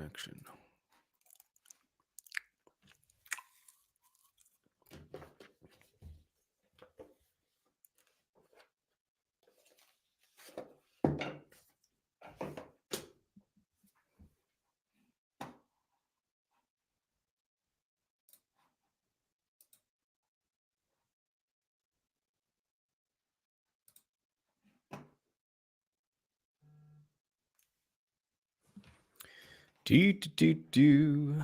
connection. Do do do do.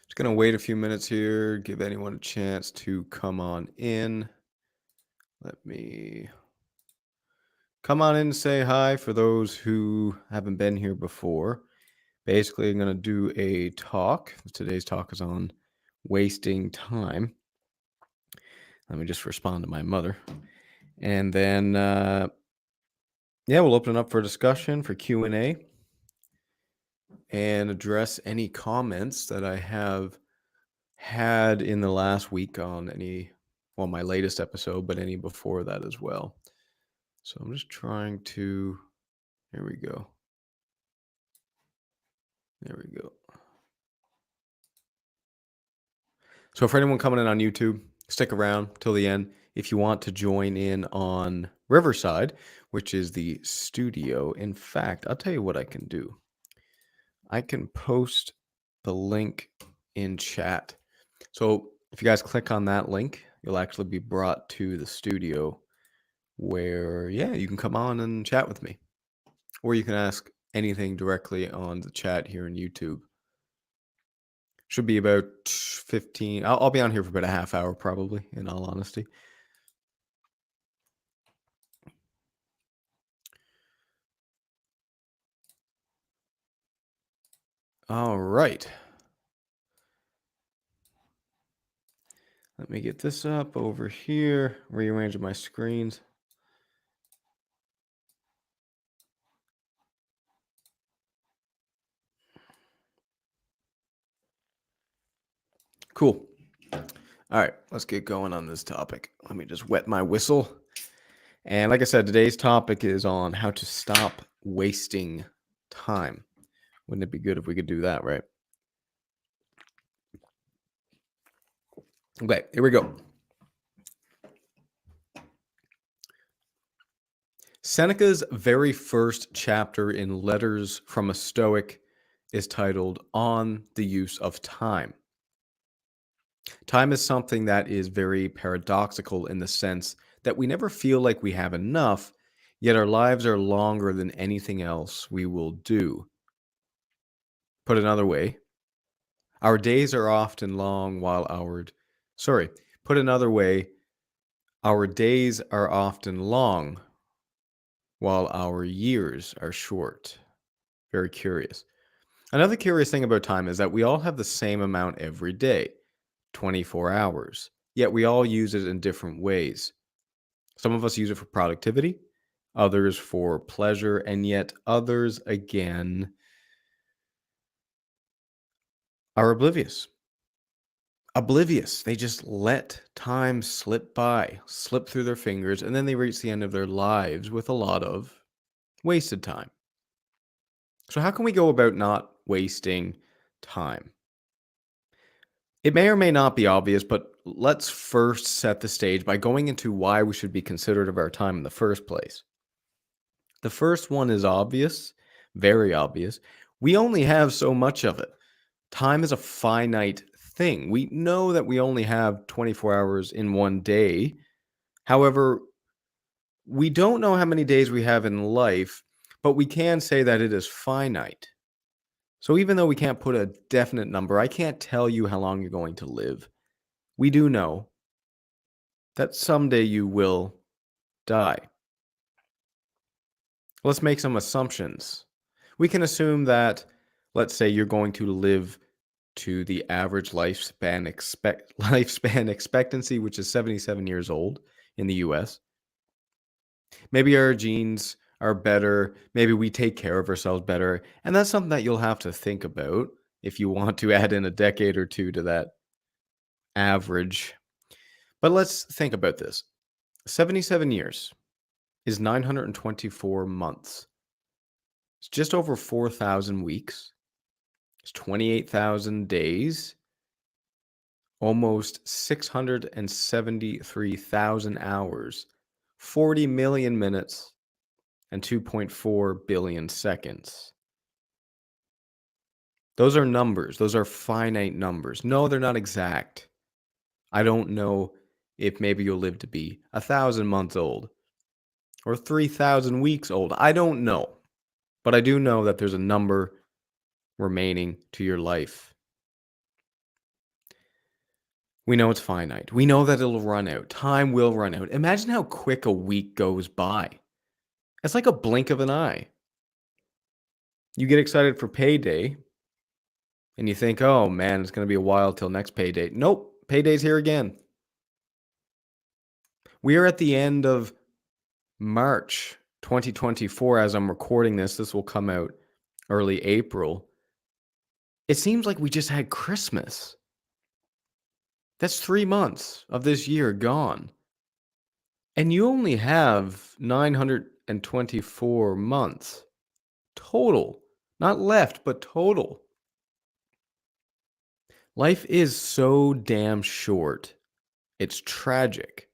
Just gonna wait a few minutes here, give anyone a chance to come on in. Let me come on in and say hi for those who haven't been here before. Basically, I'm gonna do a talk. Today's talk is on wasting time. Let me just respond to my mother. And then, we'll open it up for discussion, for Q&A, and address any comments that I have had in the last week on my latest episode, but any before that as well. So I'm just trying to, here we go. There we go. So for anyone coming in on YouTube, stick around till the end. If you want to join in on Riverside, which is the studio, in fact, I'll tell you what I can do. I can post the link in chat. So if you guys click on that link, you'll actually be brought to the studio where, you can come on and chat with me. Or you can ask anything directly on the chat here in YouTube. Should be about 15. I'll be on here for about a half hour, probably, in all honesty. All right. Let me get this up over here, rearranging my screens. Cool. All right, let's get going on this topic. Let me just wet my whistle. And like I said, today's topic is on how to stop wasting time. Wouldn't it be good if we could do that, right? Okay, here we go. Seneca's very first chapter in Letters from a Stoic is titled On the Use of Time. Time is something that is very paradoxical in the sense that we never feel like we have enough, yet our lives are longer than anything else we will do. Put another way, our days are often long while our days are often long while our years are short. Very curious. Another curious thing about time is that we all have the same amount every day, 24 hours, yet we all use it in different ways. Some of us use it for productivity, others for pleasure, and yet others, again, are oblivious. They just let time slip by, slip through their fingers, and then they reach the end of their lives with a lot of wasted time. So how can we go about not wasting time? It may or may not be obvious, but let's first set the stage by going into why we should be considerate of our time in the first place. The first one is obvious, very obvious. We only have so much of it. Time is a finite thing. We know that we only have 24 hours in one day. However, we don't know how many days we have in life, but we can say that it is finite. So even though we can't put a definite number, I can't tell you how long you're going to live. We do know that someday you will die. Let's make some assumptions. We can assume that, let's say, you're going to live to the average lifespan expectancy, which is 77 years old in the US. Maybe our genes are better. Maybe we take care of ourselves better. And that's something that you'll have to think about if you want to add in a decade or two to that average. But let's think about this. 77 years is 924 months. It's just over 4,000 weeks. It's 28,000 days, almost 673,000 hours, 40 million minutes, and 2.4 billion seconds. Those are numbers. Those are finite numbers. No, they're not exact. I don't know if maybe you'll live to be 1,000 months old or 3,000 weeks old. I don't know. But I do know that there's a number remaining to your life. We know it's finite. We know that it'll run out. Time will run out. Imagine how quick a week goes by. It's like a blink of an eye. You get excited for payday and you think, oh man, it's going to be a while till next payday. Nope, payday's here again. We are at the end of March 2024 as I'm recording this. This will come out early April. It seems like we just had Christmas. That's 3 months of this year gone. And you only have 924 months total. Not left, but total. Life is so damn short. It's tragic.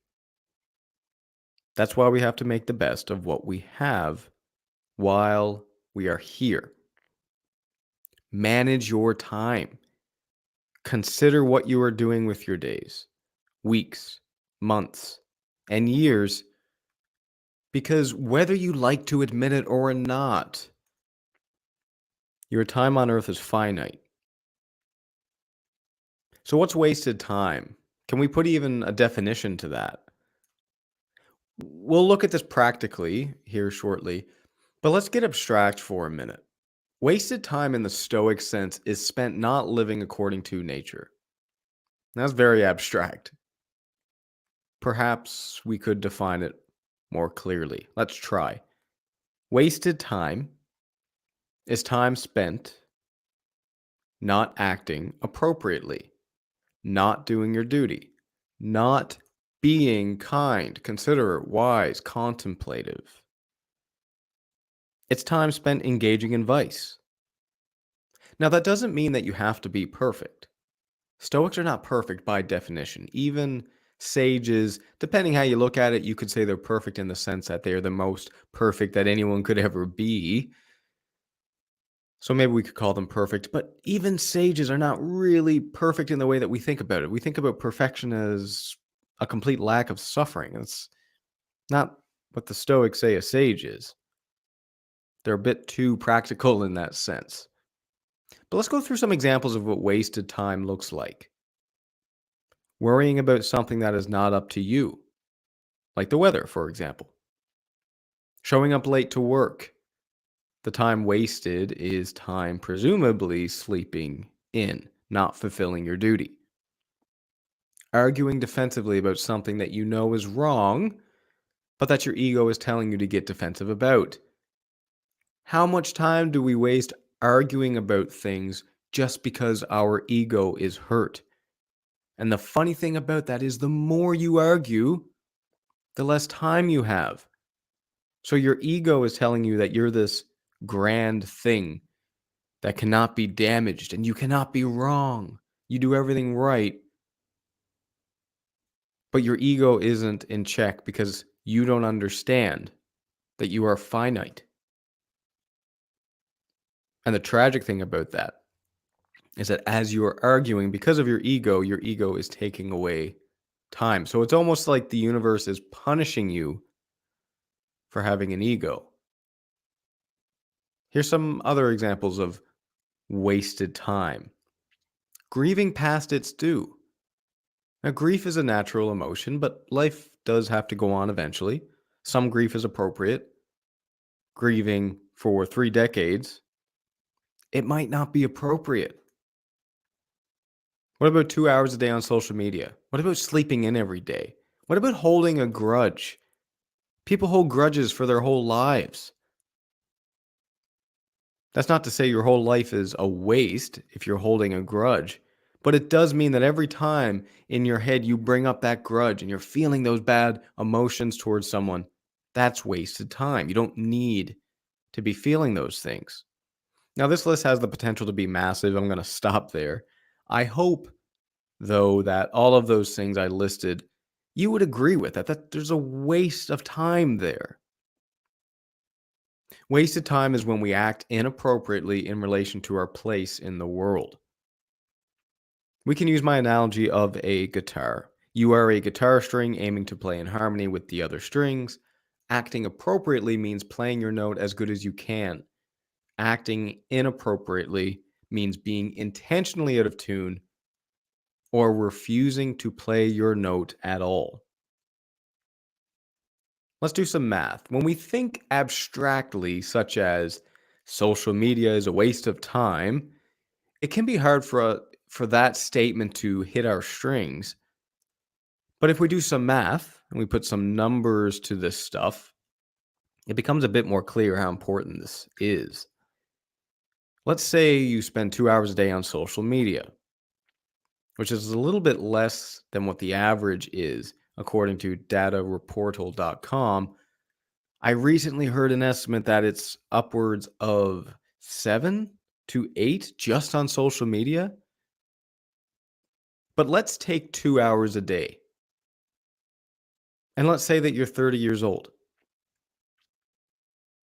That's why we have to make the best of what we have while we are here. Manage your time. Consider what you are doing with your days, weeks, months, and years, because whether you like to admit it or not, your time on earth is finite. So what's wasted time? Can we put even a definition to that? We'll look at this practically here shortly, but let's get abstract for a minute. Wasted time in the Stoic sense is spent not living according to nature. That's very abstract. Perhaps we could define it more clearly. Let's try. Wasted time is time spent not acting appropriately, not doing your duty, not being kind, considerate, wise, contemplative. It's time spent engaging in vice. Now, that doesn't mean that you have to be perfect. Stoics are not perfect by definition. Even sages, depending how you look at it, you could say they're perfect in the sense that they are the most perfect that anyone could ever be. So maybe we could call them perfect, but even sages are not really perfect in the way that we think about it. We think about perfection as a complete lack of suffering. That's not what the Stoics say a sage is. They're a bit too practical in that sense. But let's go through some examples of what wasted time looks like. Worrying about something that is not up to you, like the weather, for example. Showing up late to work. The time wasted is time presumably sleeping in, not fulfilling your duty. Arguing defensively about something that you know is wrong, but that your ego is telling you to get defensive about. How much time do we waste arguing about things just because our ego is hurt? And the funny thing about that is the more you argue, the less time you have. So your ego is telling you that you're this grand thing that cannot be damaged and you cannot be wrong. You do everything right. But your ego isn't in check because you don't understand that you are finite. And the tragic thing about that is that as you are arguing, because of your ego is taking away time. So it's almost like the universe is punishing you for having an ego. Here's some other examples of wasted time. Grieving past its due. Now, grief is a natural emotion, but life does have to go on eventually. Some grief is appropriate. Grieving for 3 decades, it might not be appropriate. What about 2 hours a day on social media? What about sleeping in every day? What about holding a grudge? People hold grudges for their whole lives. That's not to say your whole life is a waste if you're holding a grudge, But it does mean that every time in your head you bring up that grudge and you're feeling those bad emotions towards someone, that's wasted time. You don't need to be feeling those things. Now, this list has the potential to be massive. I'm going to stop there. I hope, though, that all of those things I listed, you would agree with that there's a waste of time there. Wasted time is when we act inappropriately in relation to our place in the world. We can use my analogy of a guitar. You are a guitar string aiming to play in harmony with the other strings. Acting appropriately means playing your note as good as you can. Acting inappropriately means being intentionally out of tune or refusing to play your note at all. Let's do some math. When we think abstractly, such as social media is a waste of time, it can be hard for that statement to hit our strings. But if we do some math and we put some numbers to this stuff, it becomes a bit more clear how important this is. Let's say you spend 2 hours a day on social media, which is a little bit less than what the average is, according to datareportal.com. I recently heard an estimate that it's upwards of 7 to 8 just on social media. But let's take 2 hours a day. And let's say that you're 30 years old.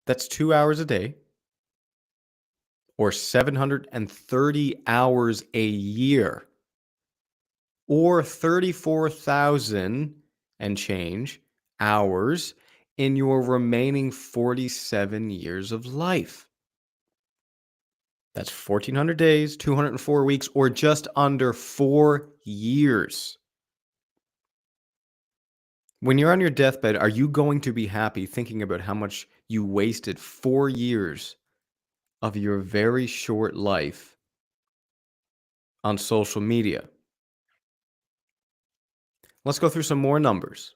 That's 2 hours a day or 730 hours a year or 34,000 and change hours in your remaining 47 years of life. That's 1,400 days, 204 weeks, or just under 4 years. When you're on your deathbed, are you going to be happy thinking about how much you wasted 4 years of your very short life on social media? Let's go through some more numbers.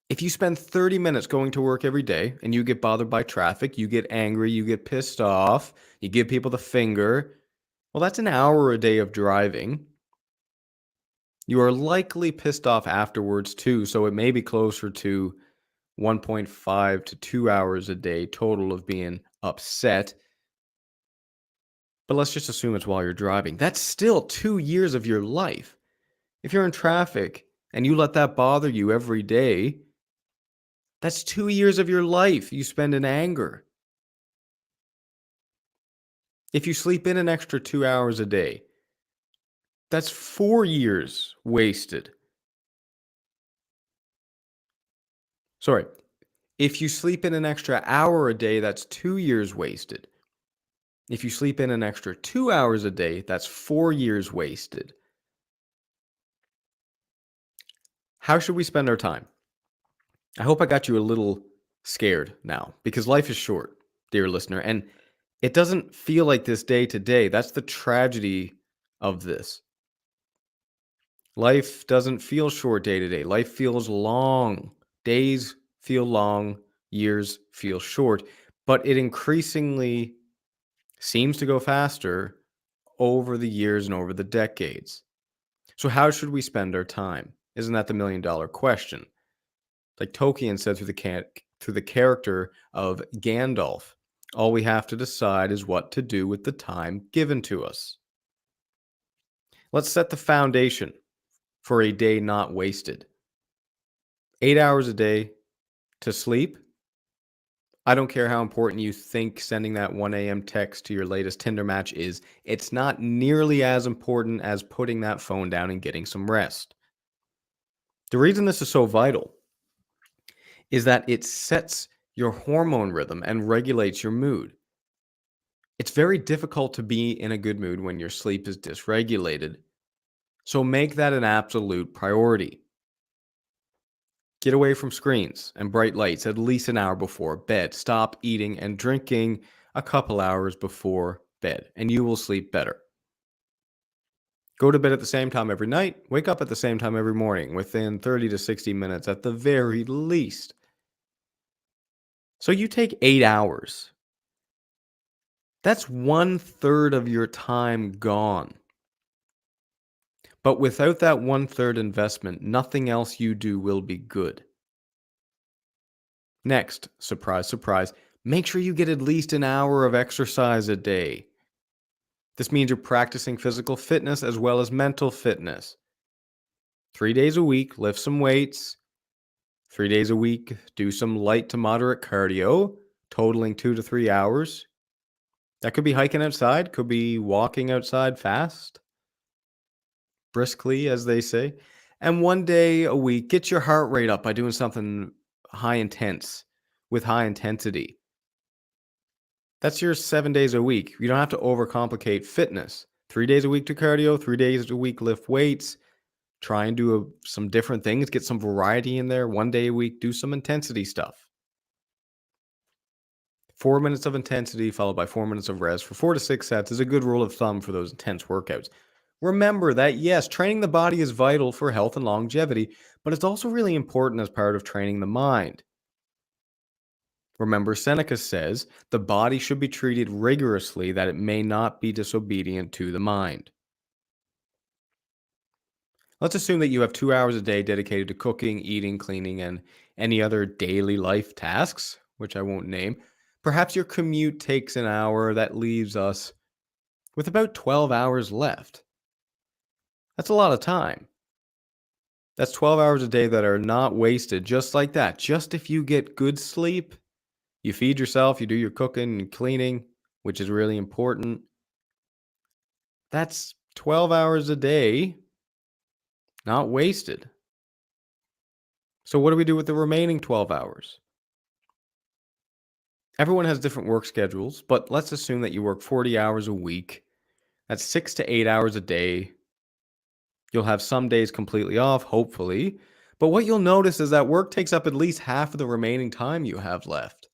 If you spend 30 minutes going to work every day and you get bothered by traffic, you get angry, you get pissed off, you give people the finger, well, that's an hour a day of driving. You are likely pissed off afterwards too, so it may be closer to 1.5 to 2 hours a day total of being upset. But let's just assume it's while you're driving. That's still 2 years of your life. If you're in traffic and you let that bother you every day, that's 2 years of your life you spend in anger. If you sleep in an extra 2 hours a day, that's 4 years wasted. Sorry. If you sleep in an extra hour a day, that's 2 years wasted. If you sleep in an extra 2 hours a day, that's 4 years wasted. How should we spend our time? I hope I got you a little scared now because life is short, dear listener, and it doesn't feel like this day to day. That's the tragedy of this. Life doesn't feel short day to day. Life feels long. Days feel long, years feel short, but it increasingly seems to go faster over the years and over the decades. So, how should we spend our time? Isn't that the $1,000,000 question? Like Tolkien said through the character of Gandalf, all we have to decide is what to do with the time given to us. Let's set the foundation for a day not wasted. 8 hours a day to sleep. I don't care how important you think sending that 1 a.m. text to your latest Tinder match is, it's not nearly as important as putting that phone down and getting some rest. The reason this is so vital is that it sets your hormone rhythm and regulates your mood. It's very difficult to be in a good mood when your sleep is dysregulated, so make that an absolute priority. Get away from screens and bright lights at least an hour before bed. Stop eating and drinking a couple hours before bed, and you will sleep better. Go to bed at the same time every night. Wake up at the same time every morning, within 30 to 60 minutes at the very least. So you take 8 hours. That's 1/3 of your time gone. But without that one-third investment, nothing else you do will be good. Next, surprise, surprise, make sure you get at least an hour of exercise a day. This means you're practicing physical fitness as well as mental fitness. 3 days a week, lift some weights. 3 days a week, do some light to moderate cardio, totaling 2 to 3 hours. That could be hiking outside, could be walking outside fast, briskly, as they say. And 1 day a week, get your heart rate up by doing something with high intensity. That's your 7 days a week. You don't have to overcomplicate fitness. 3 days a week to cardio, 3 days a week lift weights. Try and do some different things, get some variety in there. 1 day a week, do some intensity stuff. 4 minutes of intensity followed by 4 minutes of rest for 4 to 6 sets is a good rule of thumb for those intense workouts. Remember that, yes, training the body is vital for health and longevity, but it's also really important as part of training the mind. Remember, Seneca says the body should be treated rigorously that it may not be disobedient to the mind. Let's assume that you have 2 hours a day dedicated to cooking, eating, cleaning, and any other daily life tasks, which I won't name. Perhaps your commute takes an hour. That leaves us with about 12 hours left. That's a lot of time. That's 12 hours a day that are not wasted just like that. Just if you get good sleep, you feed yourself, you do your cooking and cleaning, which is really important. That's 12 hours a day not wasted. So what do we do with the remaining 12 hours? Everyone has different work schedules, but let's assume that you work 40 hours a week. That's 6 to 8 hours a day. You'll have some days completely off, hopefully. But what you'll notice is that work takes up at least half of the remaining time you have left.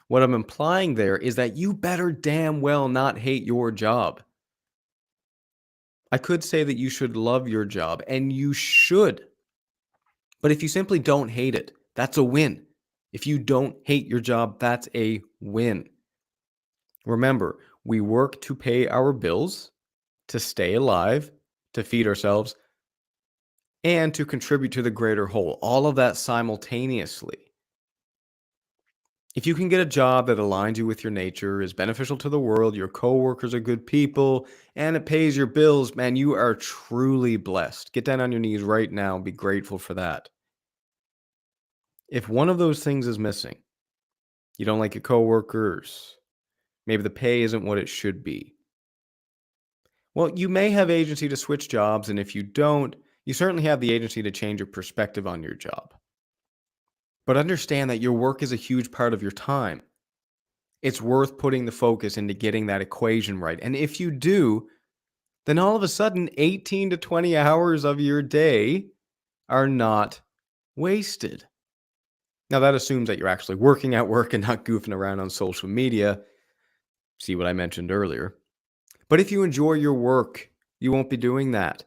What I'm implying there is that you better damn well not hate your job. I could say that you should love your job, and you should. But if you simply don't hate it, that's a win. If you don't hate your job, that's a win. Remember, we work to pay our bills, to stay alive, to feed ourselves, and to contribute to the greater whole. All of that simultaneously. If you can get a job that aligns you with your nature, is beneficial to the world, your coworkers are good people, and it pays your bills, man, you are truly blessed. Get down on your knees right now and be grateful for that. If one of those things is missing, you don't like your coworkers, maybe the pay isn't what it should be. Well, you may have agency to switch jobs, and if you don't, you certainly have the agency to change your perspective on your job. But understand that your work is a huge part of your time. It's worth putting the focus into getting that equation right. And if you do, then all of a sudden 18 to 20 hours of your day are not wasted. Now, that assumes that you're actually working at work and not goofing around on social media. See what I mentioned earlier. But if you enjoy your work, you won't be doing that.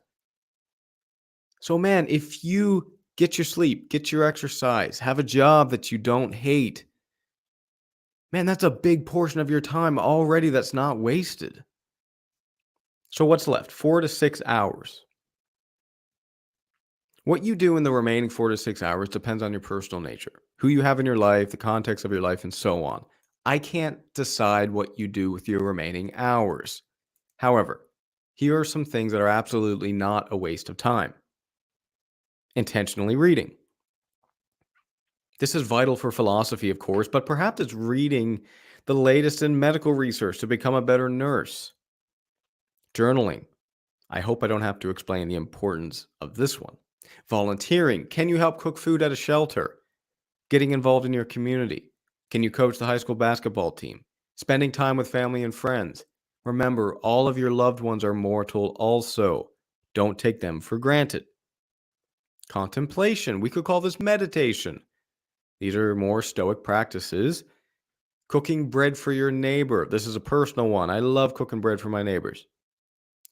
So, man, if you get your sleep, get your exercise, have a job that you don't hate, man, that's a big portion of your time already that's not wasted. So, what's left? 4 to 6 hours. What you do in the remaining 4 to 6 hours depends on your personal nature, who you have in your life, the context of your life, and so on. I can't decide what you do with your remaining hours. However, here are some things that are absolutely not a waste of time. Intentionally reading. This is vital for philosophy, of course, but perhaps it's reading the latest in medical research to become a better nurse. Journaling. I hope I don't have to explain the importance of this one. Volunteering. Can you help cook food at a shelter? Getting involved in your community. Can you coach the high school basketball team? Spending time with family and friends. Remember, all of your loved ones are mortal also. Don't take them for granted. Contemplation. We could call this meditation. These are more stoic practices. Cooking bread for your neighbor. This is a personal one. I love cooking bread for my neighbors.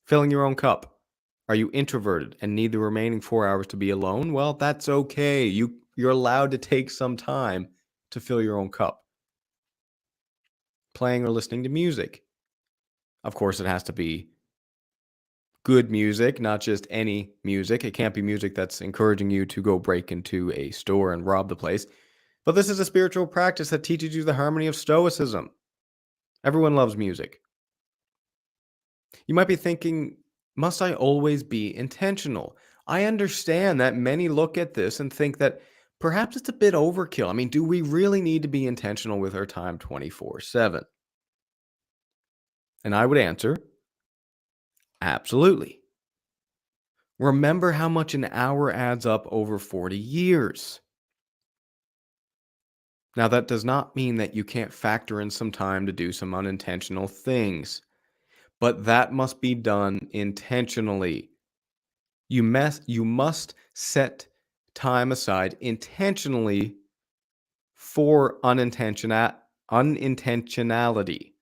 Filling your own cup. Are you introverted and need the remaining 4 hours to be alone? Well, that's okay. You're allowed to take some time to fill your own cup. Playing or listening to music. Of course, it has to be good music, not just any music. It can't be music that's encouraging you to go break into a store and rob the place. But this is a spiritual practice that teaches you the harmony of Stoicism. Everyone loves music. You might be thinking, must I always be intentional? I understand that many look at this and think that perhaps it's a bit overkill. I mean, do we really need to be intentional with our time 24/7? And I would answer, absolutely. Remember how much an hour adds up over 40 years. Now, that does not mean that you can't factor in some time to do some unintentional things, but that must be done intentionally. You must set time aside intentionally for unintentionality.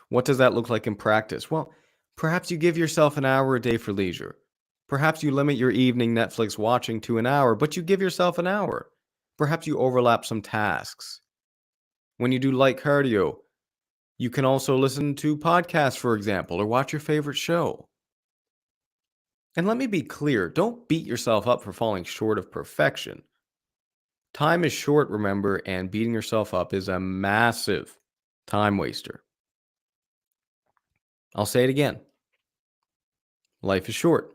What does that look like in practice? Well, perhaps you give yourself an hour a day for leisure. Perhaps you limit your evening Netflix watching to an hour, but you give yourself an hour. Perhaps you overlap some tasks. When you do light cardio, you can also listen to podcasts, for example, or watch your favorite show. And let me be clear, don't beat yourself up for falling short of perfection. Time is short, remember, and beating yourself up is a massive time waster. I'll say it again. Life is short.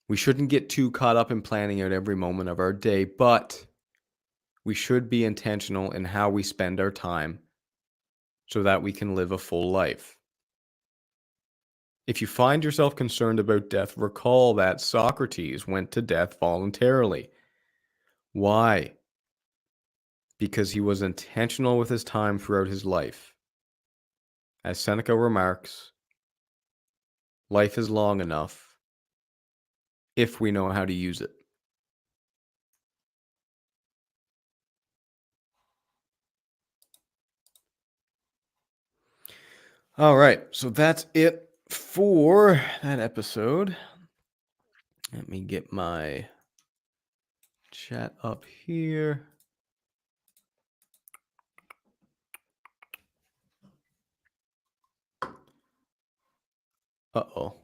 We shouldn't get too caught up in planning out every moment of our day, but we should be intentional in how we spend our time so that we can live a full life. If you find yourself concerned about death, recall that Socrates went to death voluntarily. Why? Because he was intentional with his time throughout his life. As Seneca remarks, life is long enough if we know how to use it. All right, so that's it for that episode. Let me get my chat up here. Uh-oh.